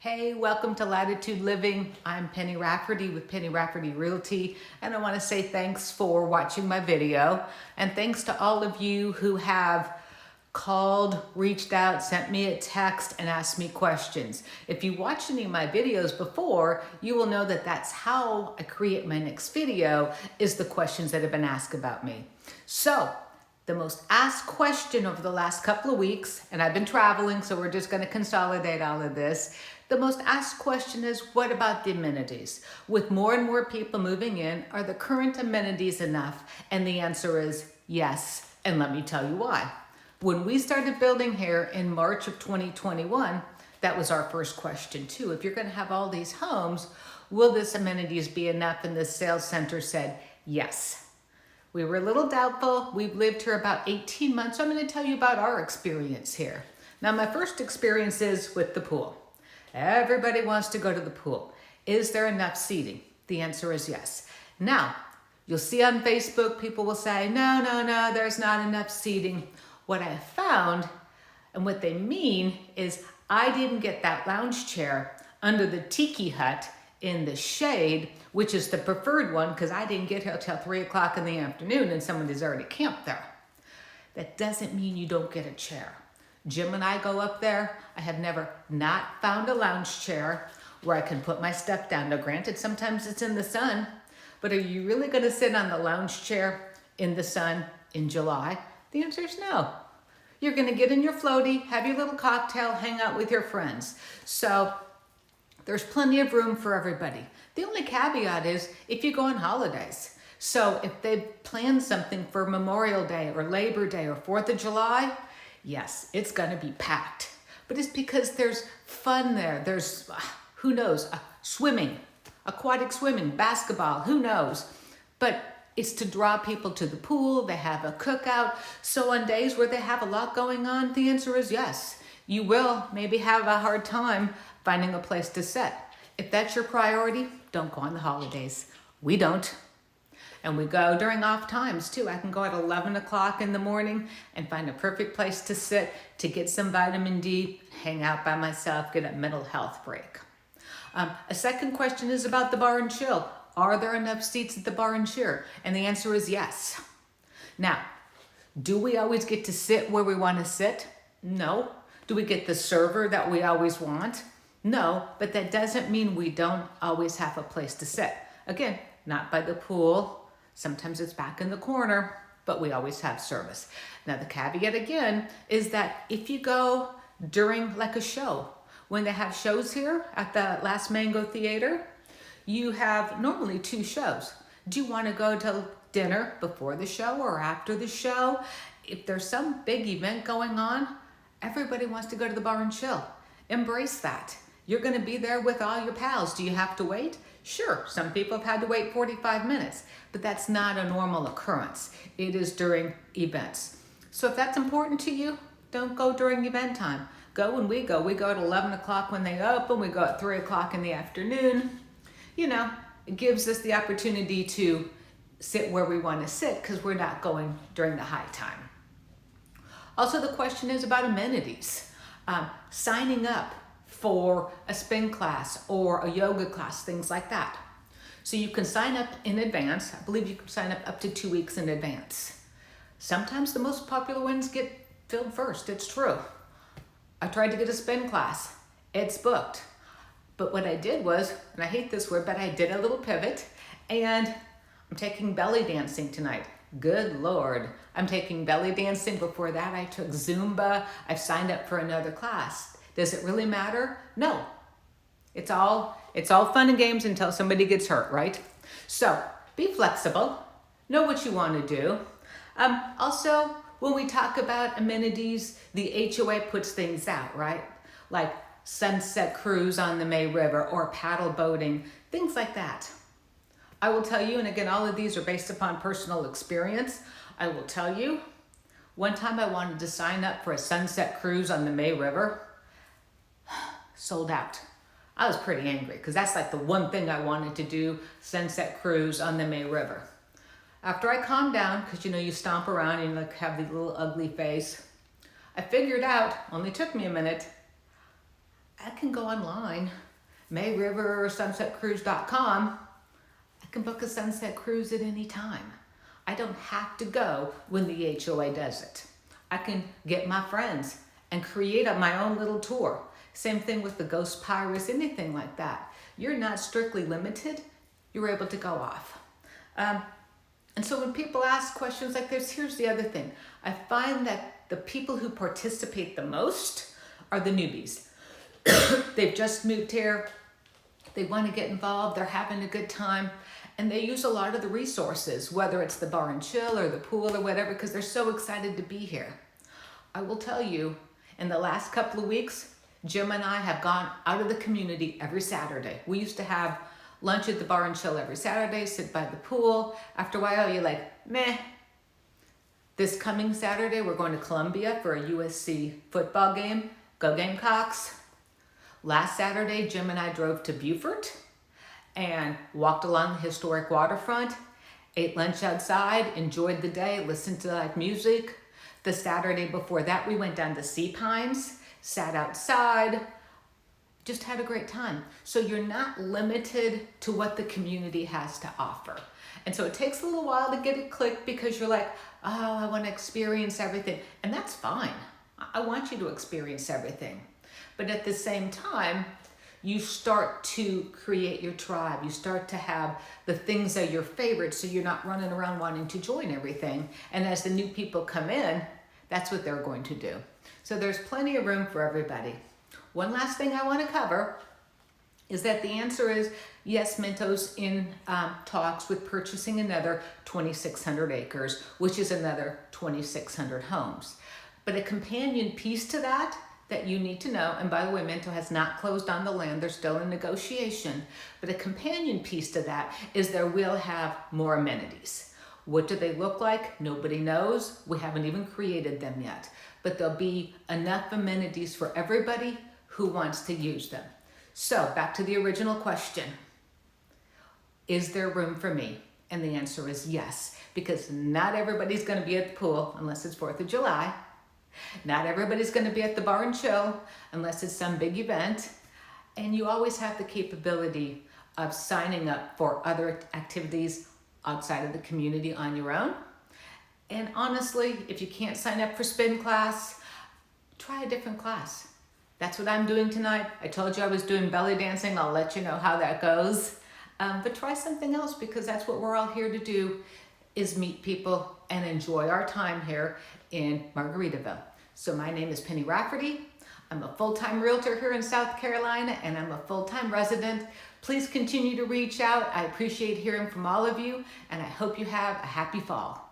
Hey, welcome to Latitude Living. I'm Penny Rafferty with Penny Rafferty Realty, and I want to say thanks for watching my video, and thanks to all of you who have called, reached out, sent me a text, and asked me questions. If you watched any of my videos before, you will know that that's how I create my next video, is the questions that have been asked about me. So, the most asked question over the last couple of weeks, and I've been traveling, so we're just going to consolidate all of this. The most asked question is, what about the amenities? With more and more people moving in, are the current amenities enough? And the answer is yes, and let me tell you why. When we started building here in March of 2021, that was our first question too. If you're going to have all these homes, will this amenities be enough? And the sales center said yes. We were a little doubtful. We've lived here about 18 months, so I'm going to tell you about our experience here. Now, my first experience is with the pool. Everybody wants to go to the pool. Is there enough seating? The answer is yes. Now, you'll see on Facebook, people will say, no, there's not enough seating. What I have found, and what they mean, is I didn't get that lounge chair under the tiki hut in the shade, which is the preferred one, because I didn't get here till 3 o'clock in the afternoon and somebody's already camped there. That doesn't mean you don't get a chair. Jim and I go up there. I have never not found a lounge chair where I can put my stuff down. Now, granted, sometimes it's in the sun, but are you really going to sit on the lounge chair in the sun in July? The answer is no. You're going to get in your floaty, have your little cocktail, hang out with your friends. So there's plenty of room for everybody. The only caveat is if you go on holidays. So if they plan something for Memorial Day or Labor Day or 4th of July, yes, it's going to be packed. But it's because there's fun there. There's, who knows, swimming, aquatic swimming, basketball, who knows. But it's to draw people to the pool. They have a cookout. So on days where they have a lot going on, the answer is yes. You will maybe have a hard time finding a place to sit. If that's your priority, don't go on the holidays. We don't. And we go during off times too. I can go at 11 o'clock in the morning and find a perfect place to sit, to get some vitamin D, hang out by myself, get a mental health break. A second question is about the bar and chill. Are there enough seats at the bar and chill? And the answer is yes. Now, do we always get to sit where we want to sit? No. Do we get the server that we always want? No, but that doesn't mean we don't always have a place to sit. Again, not by the pool. Sometimes it's back in the corner, but we always have service. Now, the caveat again is that if you go during like a show, when they have shows here at the Last Mango Theater, you have normally 2 shows. Do you want to go to dinner before the show or after the show? If there's some big event going on, everybody wants to go to the bar and chill. Embrace that. You're going to be there with all your pals. Do you have to wait? Sure, some people have had to wait 45 minutes, but that's not a normal occurrence. It is during events. So if that's important to you, don't go during event time. Go when we go. We go at 11 o'clock when they open. We go at 3 o'clock in the afternoon. You know, it gives us the opportunity to sit where we want to sit because we're not going during the high time. Also, the question is about amenities. Signing up for a spin class or a yoga class, things like that. So you can sign up in advance. I believe you can sign up to 2 weeks in advance. Sometimes the most popular ones get filled first. It's true. I tried to get a spin class. It's booked. But what I did was, and I hate this word, but I did a little pivot, and I'm taking belly dancing tonight. Good Lord. I'm taking belly dancing. Before that, I took Zumba. I've signed up for another class. Does it really matter? No. It's all fun and games until somebody gets hurt, right? So be flexible. Know what you want to do. Also, when we talk about amenities, the HOA puts things out, right? Like sunset cruise on the May River or paddle boating, things like that. I will tell you, and again, all of these are based upon personal experience. I will tell you, one time I wanted to sign up for a sunset cruise on the May River. Sold out. I was pretty angry because that's like the one thing I wanted to do, sunset cruise on the May River. After I calmed down, because you stomp around and you like have the little ugly face, I figured out, only took me a minute, I can go online, River or sunsetcruise.com. I can book a sunset cruise at any time. I don't have to go when the HOA does it. I can get my friends and create my own little tour. Same thing with the Ghost Pirates, anything like that. You're not strictly limited. You're able to go off. And so when people ask questions like this, here's the other thing. I find that the people who participate the most are the newbies. They've just moved here. They want to get involved. They're having a good time. And they use a lot of the resources, whether it's the bar and chill or the pool or whatever, because they're so excited to be here. I will tell you, in the last couple of weeks, Jim and I have gone out of the community every Saturday. We used to have lunch at the bar and chill every Saturday, sit by the pool. After a while, you're like, meh. This coming Saturday, we're going to Columbia for a USC football game. Go Gamecocks. Last Saturday, Jim and I drove to Beaufort and walked along the historic waterfront, ate lunch outside, enjoyed the day, listened to live music. The Saturday before that, we went down to Sea Pines, sat outside, just had a great time. So you're not limited to what the community has to offer. And so it takes a little while to get it clicked because you're like, oh, I want to experience everything. And that's fine. I want you to experience everything. But at the same time, you start to create your tribe. You start to have the things that are your favorites, so you're not running around wanting to join everything. And as the new people come in, that's what they're going to do. So there's plenty of room for everybody. One last thing I want to cover is that the answer is yes, Minto's in talks with purchasing another 2,600 acres, which is another 2,600 homes. But a companion piece to that you need to know, and by the way, Minto has not closed on the land, they're still in negotiation, but a companion piece to that is there will have more amenities. What do they look like? Nobody knows. We haven't even created them yet, but there'll be enough amenities for everybody who wants to use them. So back to the original question. Is there room for me? And the answer is yes, because not everybody's going to be at the pool unless it's 4th of July. Not everybody's going to be at the bar and chill unless it's some big event. And you always have the capability of signing up for other activities outside of the community on your own. And honestly, if you can't sign up for spin class, try a different class. That's what I'm doing tonight. I told you I was doing belly dancing. I'll let you know how that goes. But try something else, because that's what we're all here to do, is meet people and enjoy our time here in Margaritaville. So my name is Penny Rafferty. I'm a full-time realtor here in South Carolina, and I'm a full-time resident. Please continue to reach out. I appreciate hearing from all of you, and I hope you have a happy fall.